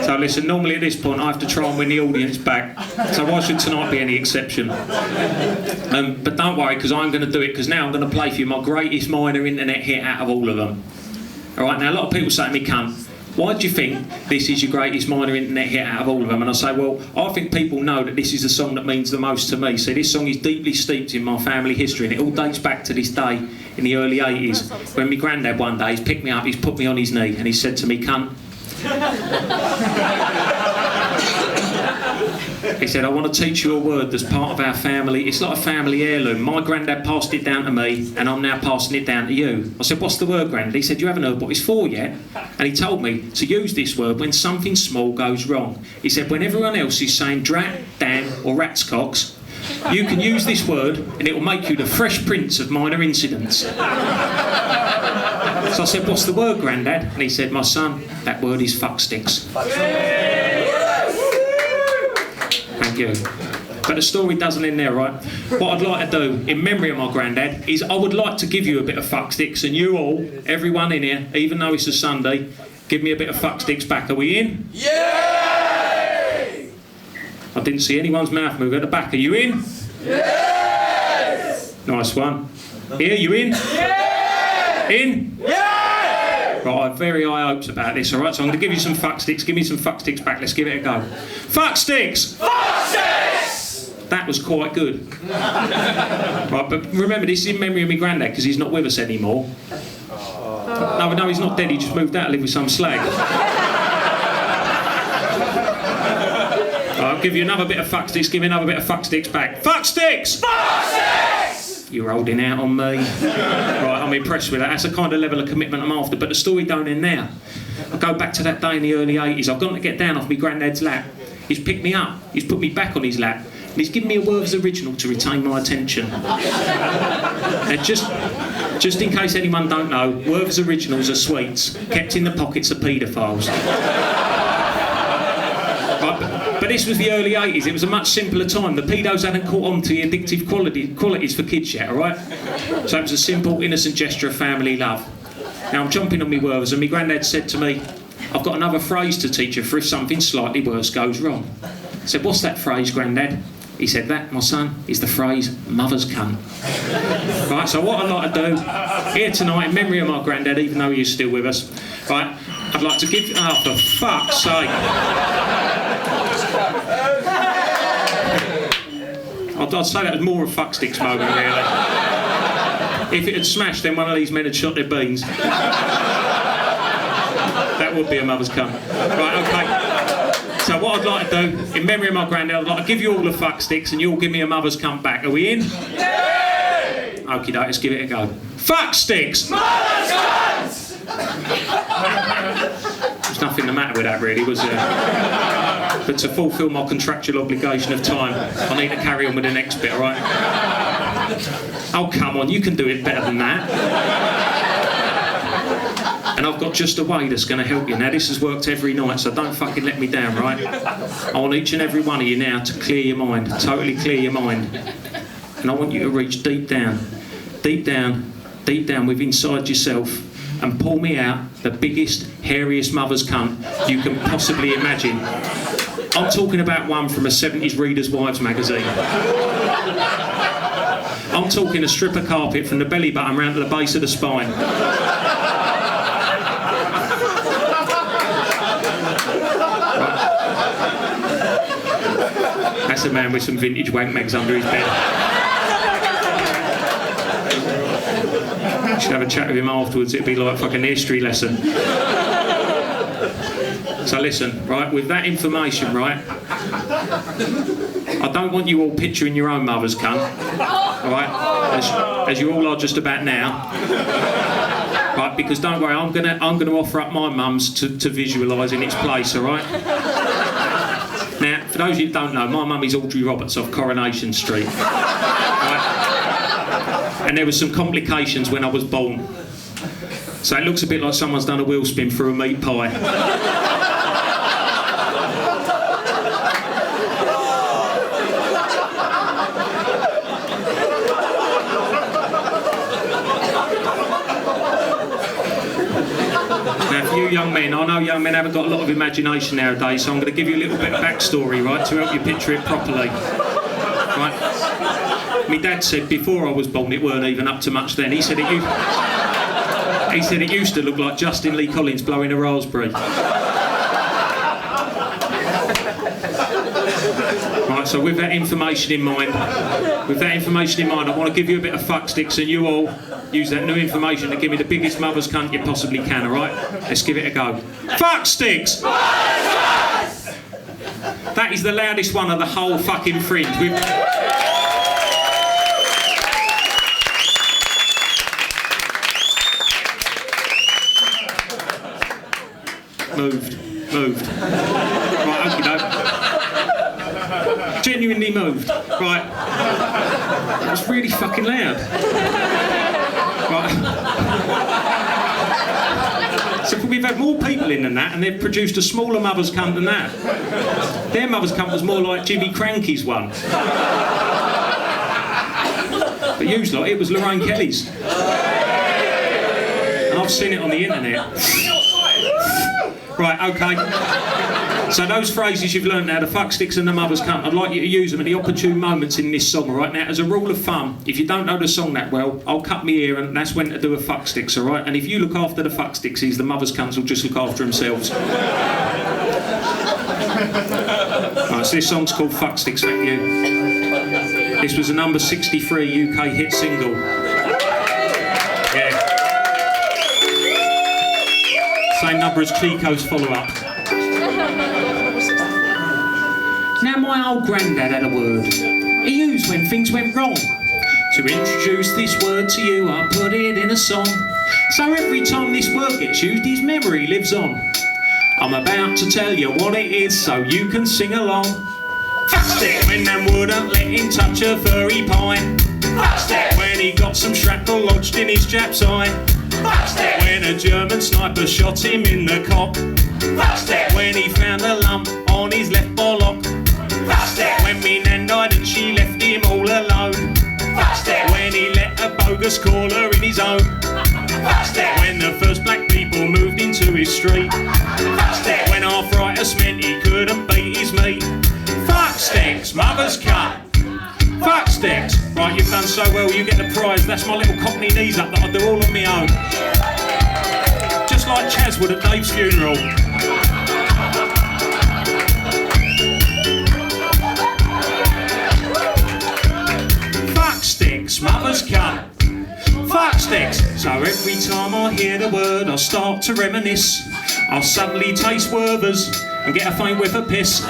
So listen, normally at this point I have to try and win the audience back, so why should tonight be any exception? But don't worry, because I'm going to do it, because now I'm going to play for you my greatest minor internet hit out of all of them. Alright, now a lot of people say to me, Kunt, why do you think this is your greatest minor internet hit out of all of them? And I say, well, I think people know that this is the song that means the most to me. So this song is deeply steeped in my family history, and it all dates back to this day in the early 80s, when my granddad one day, he's picked me up, he's put me on his knee, and he said to me, Kunt, he said, I want to teach you a word that's part of our family. It's like a family heirloom. My granddad passed it down to me, and I'm now passing it down to you. I said, what's the word, Granddad? He said, you haven't heard what it's for yet. And he told me to use this word when something small goes wrong. He said, when everyone else is saying drat, damn, or rat's cocks, you can use this word, and it will make you the Fresh Prince of minor incidents. So I said, what's the word, Grandad? And he said, my son, that word is fucksticks. Thank you. But the story doesn't end there, right? What I'd like to do, in memory of my granddad, is I would like to give you a bit of fucksticks, and you all, everyone in here, even though it's a Sunday, give me a bit of fucksticks back. Are we in? Yay! I didn't see anyone's mouth move at the back. Are you in? Yes! Nice one. Here, you in? Yes! In? Yes! Right, I have very high hopes about this, alright? So I'm going to give you some fucksticks. Give me some fucksticks back. Let's give it a go. Fucksticks! Fucksticks! That was quite good. Right, but remember, this is in memory of my granddad, because he's not with us anymore. No, he's not dead. He just moved out to live with some slag. I'll give you another bit of fucksticks. Give me another bit of fucksticks back. Fucksticks! Fucksticks! You're holding out on me. Right, I'm impressed with that. That's the kind of level of commitment I'm after. But the story don't end there. I go back to that day in the early 80s. I've gone to get down off my granddad's lap. He's picked me up. He's put me back on his lap. And he's given me a Werther's original to retain my attention. Now, just in case anyone don't know, Werther's originals are sweets kept in the pockets of paedophiles. But this was the early 80s. It was a much simpler time. The pedos hadn't caught on to the addictive qualities for kids yet, all right? So it was a simple, innocent gesture of family love. Now I'm chomping on me Werther's, and my granddad said to me, I've got another phrase to teach you for if something slightly worse goes wrong. I said, what's that phrase, Grandad? He said, that, my son, is the phrase, mother's cunt. Right, so what I'd like to do here tonight, in memory of my granddad, even though he is still with us, right, I'd like to give... Oh, for fuck's sake. I'd say that was more a fuck sticks moment, really. If it had smashed, then one of these men had shot their beans. That would be a mother's cunt. Right, okay. So what I'd like to do, in memory of my granddad, I'd like to give you all the fuck sticks and you all give me a mother's cunt back. Are we in? Yay! Okie doke, let's give it a go. Fuck sticks! Mother's cunts! There's nothing the matter with that, really, was there? But to fulfil my contractual obligation of time, I need to carry on with the next bit, alright? Oh, come on, you can do it better than that. And I've got just a way that's going to help you. Now, this has worked every night, so don't fucking let me down, right? I want each and every one of you now to clear your mind, totally clear your mind. And I want you to reach deep down within inside yourself and pull me out the biggest, hairiest mother's cunt you can possibly imagine. I'm talking about one from a 70s Reader's Wives magazine. I'm talking a strip of carpet from the belly button round to the base of the spine. That's a man with some vintage wank megs under his bed. Should have a chat with him afterwards, it'd be like fucking history lesson. So listen, right, with that information, right, I don't want you all picturing your own mother's cunt, alright, as you all are just about now, right, because don't worry, I'm gonna offer up my mum's to visualise in its place, alright? Now, for those of you who don't know, my mum is Audrey Roberts off Coronation Street. Right? And there were some complications when I was born. So it looks a bit like someone's done a wheel spin through a meat pie. Now, for you young men, I know young men haven't got a lot of imagination nowadays, so I'm going to give you a little bit of backstory, right, to help you picture it properly. Right? My dad said before I was born it weren't even up to much then. He said it used to look like Justin Lee Collins blowing a raspberry. Right, so with that information in mind, I want to give you a bit of fuck sticks and you all use that new information to give me the biggest mother's cunt you possibly can, alright? Let's give it a go. Fuck sticks! That is the loudest one of the whole fucking Fringe. Moved. Right, okie doke. Genuinely moved. Right. That was really fucking loud. Right. So we've had more people in than that, and they've produced a smaller mother's cunt than that. Their mother's cunt was more like Jimmy Cranky's one. But usually it was Lorraine Kelly's. And I've seen it on the internet. Right, okay. So those phrases you've learned now, the fuck sticks and the mother's cunt, I'd like you to use them at the opportune moments in this song, alright? Now, as a rule of thumb, if you don't know the song that well, I'll cut me ear and that's when to do a fuck sticks, alright? And if you look after the fuck sticksies, the mother's cunts will just look after themselves. Right, so this song's called Fuck Sticks, thank you. This was a number 63 UK hit single. Yeah. Same number as Chico's follow-up. Now my old granddad had a word he used when things went wrong. To introduce this word to you, I put it in a song. So every time this word gets used, his memory lives on. I'm about to tell you what it is so you can sing along. Fuck stick when them wouldn't let him touch a furry pie. Fuck stick when he got some shrapnel lodged in his Jap's eye. Fuck stick when a German sniper shot him in the cock. Fuck stick when he found a lump on his left bollock. Fuck stick when me nan died and she left him all alone. Fuck stick when he let a bogus caller in his own. Fuck stick when the first black people moved into his street. Fuck stick when arthritis meant he couldn't beat his meat. Fuck sticks, mother's cut. Fuck sticks. Right, you've done so well, you get the prize. That's my little cockney knees up that I do all on my own. Just like Chaz would at Dave's funeral. sticks. So every time I hear the word, I start to reminisce. I'll suddenly taste Werther's and get a faint whiff of piss.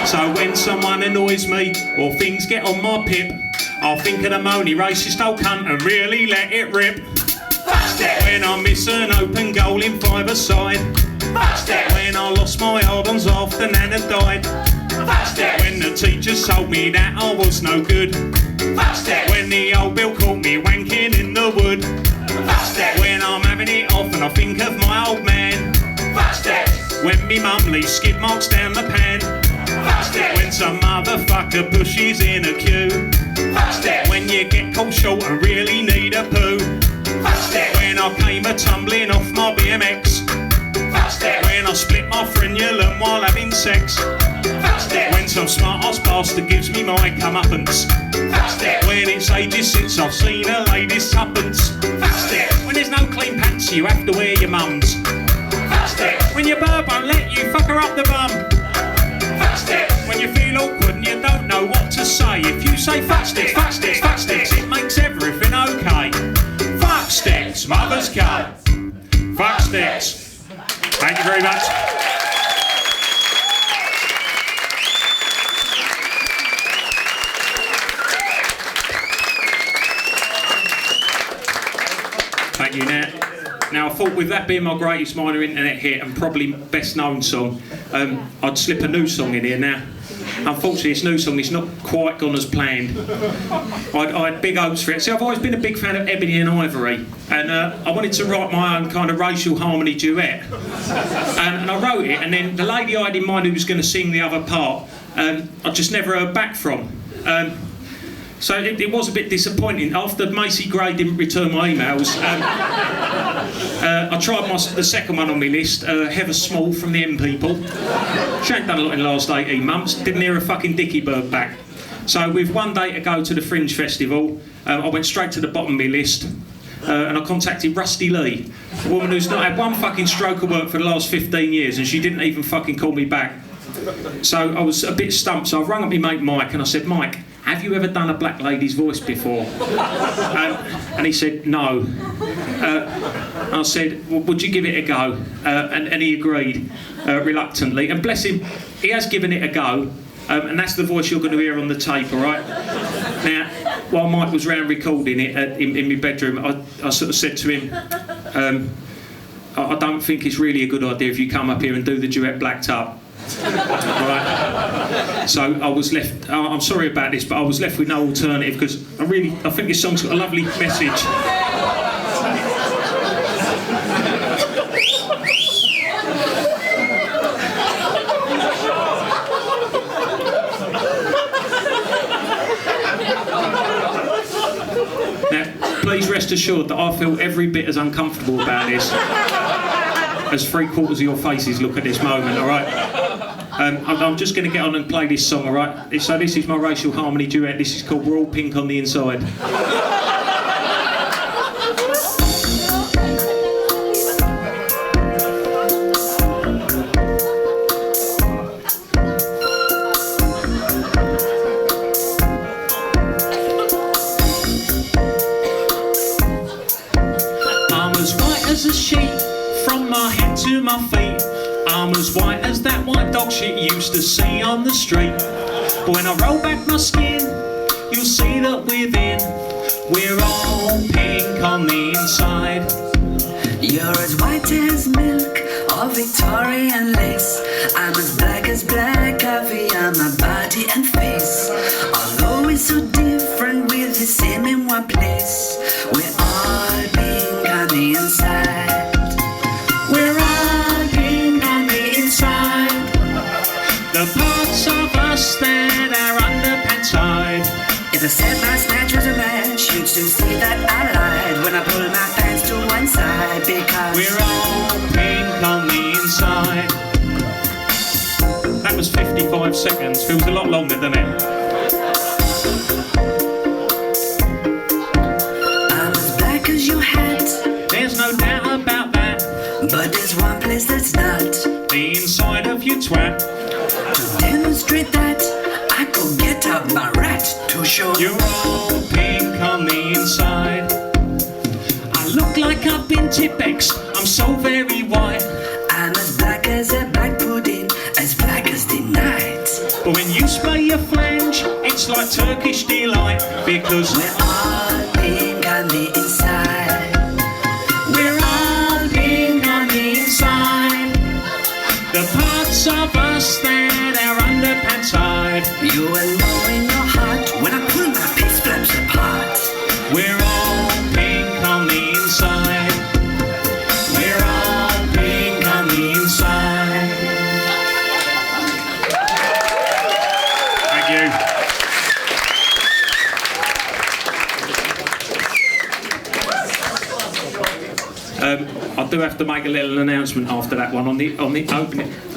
So when someone annoys me or things get on my pip, I'll think of the moany racist old cunt and really let it rip. When I miss an open goal in five-a-side. When I lost my hold-ons after Nana died. When the teachers told me that I was no good. When the old Bill caught me wanking in the wood. When I'm having it off and I think of my old man. When me mum leaves skid marks down the pan. When some motherfucker pushes in a queue. When you get caught short and really need a poo. When I came a-tumbling off my BMX. When I split my frenulum while having sex. When some smart-ass bastard gives me my comeuppance. When it's ages since I've seen a lady's tuppence. When there's no clean pants, you have to wear your mum's. When your bird won't let you fuck her up the bum. When you feel awkward and you don't know what to say. If you say fuck sticks, fuck sticks, fuck sticks, it makes everything okay. Fuck sticks, mother's cut. Fuck sticks. Thank you very much. Thank you, Nat. Now, I thought with that being my greatest minor internet hit and probably best known song, I'd slip a new song in here now. Unfortunately, this new song is not quite gone as planned. I had big hopes for it. See, I've always been a big fan of Ebony and Ivory, and I wanted to write my own kind of racial harmony duet. And I wrote it, and then the lady I had in mind who was going to sing the other part, I just never heard back from. So it was a bit disappointing. After Macy Gray didn't return my emails, I tried the second one on my list, Heather Small from the M People. She ain't done a lot in the last 18 months, didn't hear a fucking dicky bird back. So with one day to go to the Fringe Festival, I went straight to the bottom of my list, and I contacted Rusty Lee, a woman who's not had one fucking stroke of work for the last 15 years, and she didn't even fucking call me back. So I was a bit stumped, so I rang up my mate Mike and I said, Mike, have you ever done a black lady's voice before? And he said, no. I said, well, would you give it a go? And he agreed, reluctantly. And bless him, he has given it a go. And that's the voice you're going to hear on the tape, all right? Now, while Mike was round recording it in my bedroom, I sort of said to him, I don't think it's really a good idea if you come up here and do the duet blacked up. Right. So I was left, I'm sorry about this, but I was left with no alternative because I think this song's got a lovely message. Now, please rest assured that I feel every bit as uncomfortable about this as 3/4 of your faces look at this moment, alright? I'm just going to get on and play this song, alright? So this is my racial harmony duet. This is called We're All Pink on the Inside. I'm as white as a sheet, from my head to my feet. I'm as white as that white dog shit you used to see on the street. But when I roll back my skin, you'll see that within, we're all pink on the inside. You're as white as milk or Victorian lace. I'm as black coffee on my body and face. Although we're so different, we're the same in one place. We're all pink on the inside. We're all pink on the inside. The parts of us that are underpants hide. If I set my snatch was a match, you'd soon see that I lied when I pull my pants to one side, because we're all pink on the inside. That was 55 seconds. Feels a lot longer, doesn't it? I'm as black as your hat. There's no doubt about that. But there's one place that's not. The inside of your twat. To demonstrate that, I could get out my rat to show you're all pink on the inside. I wake up in Tipex, I'm so very white. I'm as black as a black pudding, as black as the night. But when you spray your flange, it's like Turkish delight, because we're all pink on the inside. We're all pink on the inside. The parts of us that are underpants hide. You will know in your heart when I pull my piece flaps apart. We're all pink on the inside. We're all pink on the inside. Thank you. I do have to make a little announcement after that one. On the opening,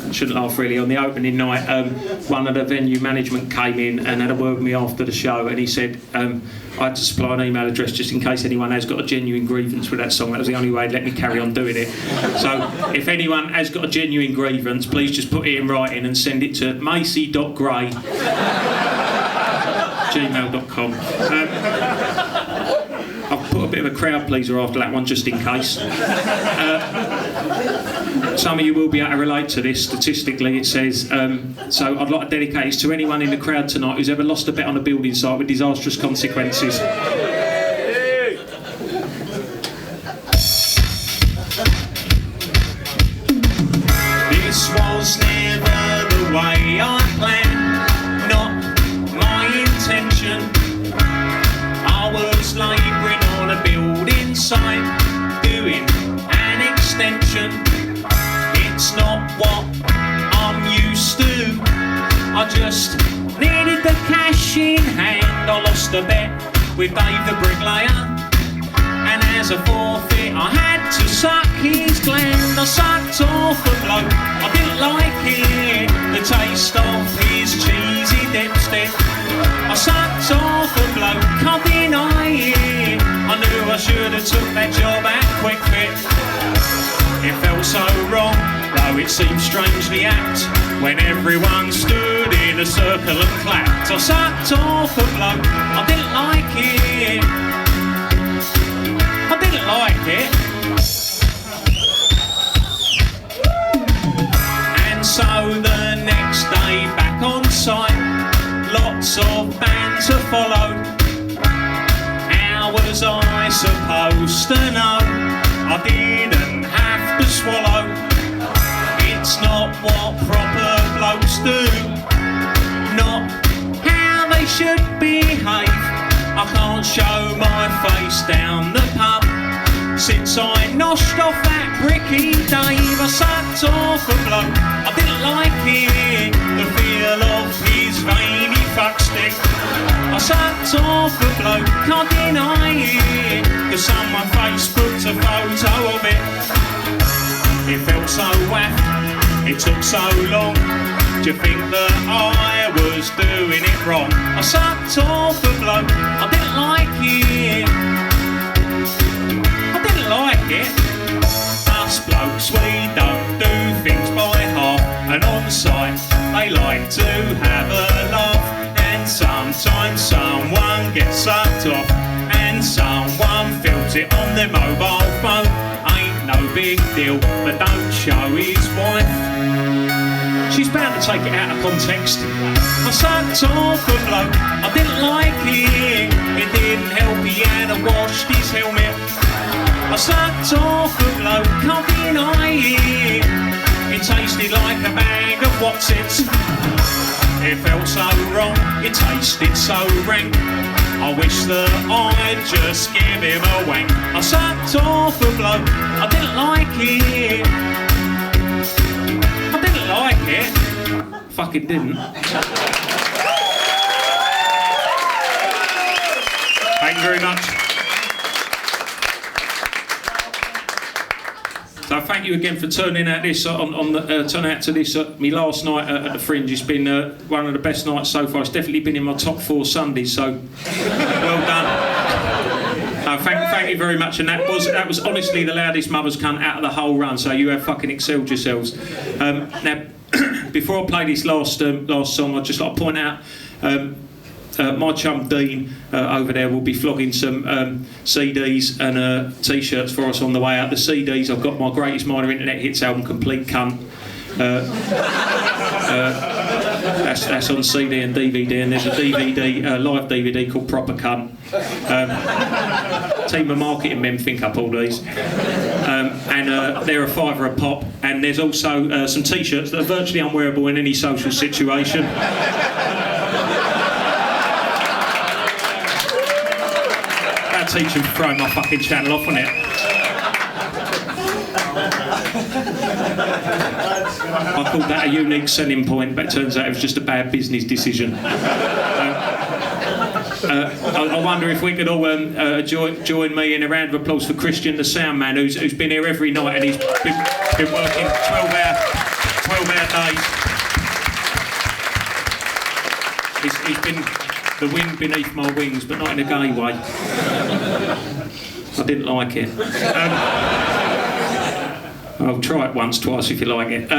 I shouldn't laugh really, on the opening night, one of the venue management came in and had a word with me after the show, and he said I had to supply an email address just in case anyone has got a genuine grievance with that song. That was the only way he'd let me carry on doing it. So if anyone has got a genuine grievance, please just put it in writing and send it to macy.gray@gmail.com. I'll put a bit of a crowd pleaser after that one just in case. Some of you will be able to relate to this. Statistically, it says, so I'd like to dedicate this to anyone in the crowd tonight who's ever lost a bet on a building site with disastrous consequences. This was never the way I planned, not my intention. I was labouring on a building site, doing an extension. It's not what I'm used to. I just needed the cash in hand. I lost a bet with Dave the bricklayer, and as a forfeit I had to suck his gland. I sucked off a bloke, I didn't like it, the taste of his cheesy dipstick. I sucked off a bloke, can't deny it. I knew I should have took that job at Quick Fit. It felt so wrong, though it seemed strangely apt, when everyone stood in a circle and clapped. I sucked off a bloke, I didn't like it. I didn't like it. And so the next day back on site, lots of banter followed. How was I supposed to know? I didn't have to swallow. It's not what proper blokes do, not how they should behave. I can't show my face down the pub since I noshed off that bricky Dave. I sucked off a bloke, I didn't like it, the feel of his veiny fuckstick. I sucked off a bloke, can't deny it, cause someone Facebooked a photo of it. It felt so waft, it took so long. Do you think that I was doing it wrong? I sucked off a bloke, I didn't like it. I didn't like it. Us blokes, we don't do things by half, and on site they like to have a laugh. And sometimes someone gets sucked off, and someone feels it on their mobile phone. Ain't no big deal, but don't show his wife. She's bound to take it out of context. I sucked off a bloke, I didn't like it. It didn't help, he hadn't washed his helmet. I sucked off a bloke, can't deny it. It tasted like a bag of Watsits. It felt so wrong, it tasted so rank. I wish that I'd just give him a wank. I sucked off a bloke, I didn't like it. I didn't like it. Fucking didn't. Thank you very much. So thank you again for turning out this turning out to this me last night at the Fringe. It's been one of the best nights so far. It's definitely been in my top 4 Sundays. So well done. Thank you very much. And that was honestly the loudest mother's cunt out of the whole run. So you have fucking excelled yourselves. Now, before I play this last song, I'd just like to point out. my chum Dean over there will be flogging some CDs and T-shirts for us on the way out. The CDs, I've got my Greatest Minor Internet Hits album, Complete Kunt. That's on CD and DVD, and there's a DVD, live DVD called Proper Kunt. Team of marketing men think up all these. And they're a £5 a pop, and there's also some T-shirts that are virtually unwearable in any social situation. That'll teach them to throw my fucking channel off on it. I called that a unique selling point, but it turns out it was just a bad business decision. I wonder if we could all join me in a round of applause for Christian, the sound man, who's been here every night, and he's been working 12-hour days. He's been the wind beneath my wings, but not in a gay way. I didn't like it. I'll try it once, twice if you like it.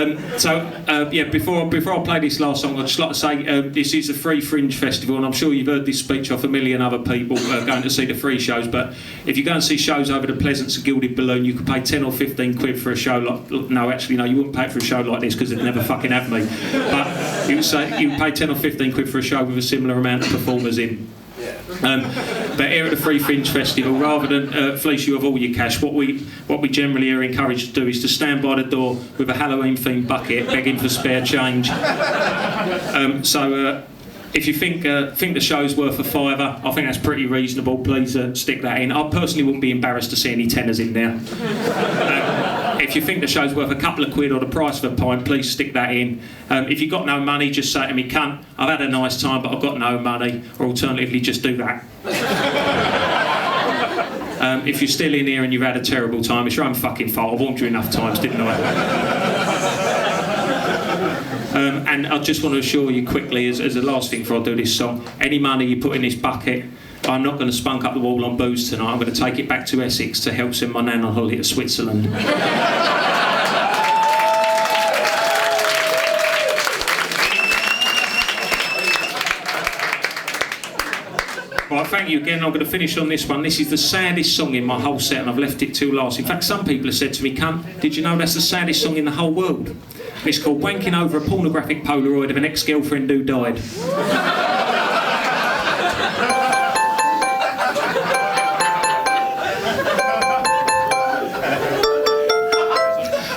Before I play this last song, I'd just like to say this is the Free Fringe Festival, and I'm sure you've heard this speech off a million other people going to see the free shows, but if you go and see shows over the Pleasance and Gilded Balloon, you could pay 10 or 15 quid for a show like... No, actually, no, you wouldn't pay for a show like this because they'd never fucking have me. But you would pay 10 or 15 quid for a show with a similar amount of performers in. But here at the Free Fringe Festival, rather than fleece you of all your cash, what we generally are encouraged to do is to stand by the door with a Halloween-themed bucket begging for spare change. If you think the show's worth a £5, I think that's pretty reasonable. Please stick that in. I personally wouldn't be embarrassed to see any tenors in there. If you think the show's worth a couple of quid or the price of a pint, please stick that in. If you've got no money, just say to me, "Cunt, I've had a nice time, but I've got no money," or alternatively, just do that. If you're still in here and you've had a terrible time, it's your own fucking fault. I warned you enough times, didn't I? And I just want to assure you quickly, as the last thing before I do this song, any money you put in this bucket, I'm not going to spunk up the wall on booze tonight. I'm going to take it back to Essex to help send my nan on holiday to Switzerland. Right, thank you again. I'm going to finish on this one. This is the saddest song in my whole set, and I've left it till last. In fact, some people have said to me, "Cunt, did you know that's the saddest song in the whole world?" It's called "Wanking Over a Pornographic Polaroid of an Ex-Girlfriend Who Died."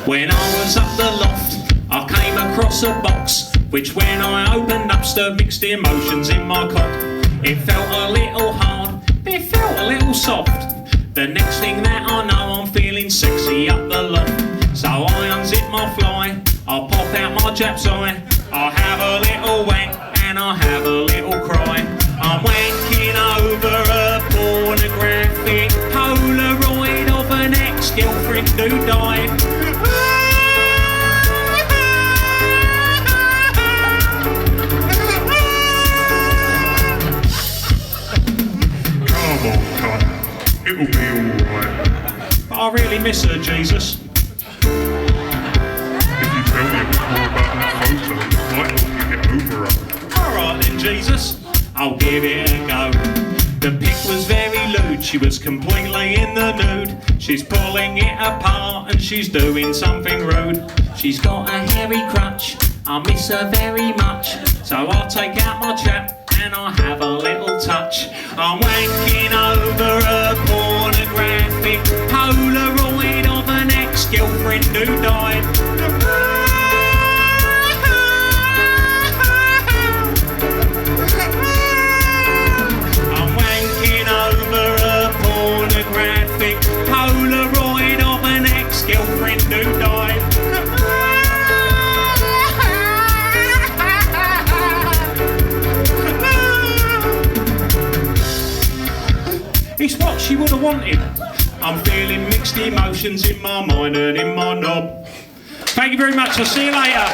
When I was up the loft, I came across a box, which when I opened up stirred mixed emotions in my cock. It felt a little hard, it felt a little soft. The next thing that I know, I'm feeling sexy up the loft. So I unzip my fly, I'll pop out my Jap's eye, I'll have a little wank and I'll have a little cry. I'm wanking over a pornographic Polaroid of an ex-girlfriend who died. Come on, cunt. It'll be alright. But I really miss her, Jesus. If you tell me a bit more about that photo, it might help you get over her. Alright then, Jesus, I'll give it a go. The pic was very lewd, she was completely in the nude. She's pulling it apart and she's doing something rude. She's got a hairy crutch, I miss her very much. So I'll take out my chap and I'll have a little touch. I'm wanking over a pornographic Polaroid of an ex-girlfriend who died. I'm wanking over a pornographic Polaroid of an ex-girlfriend who died. It's what she would have wanted. I'm feeling mixed emotions in my mind and in my knob. Thank you very much. I'll see you later.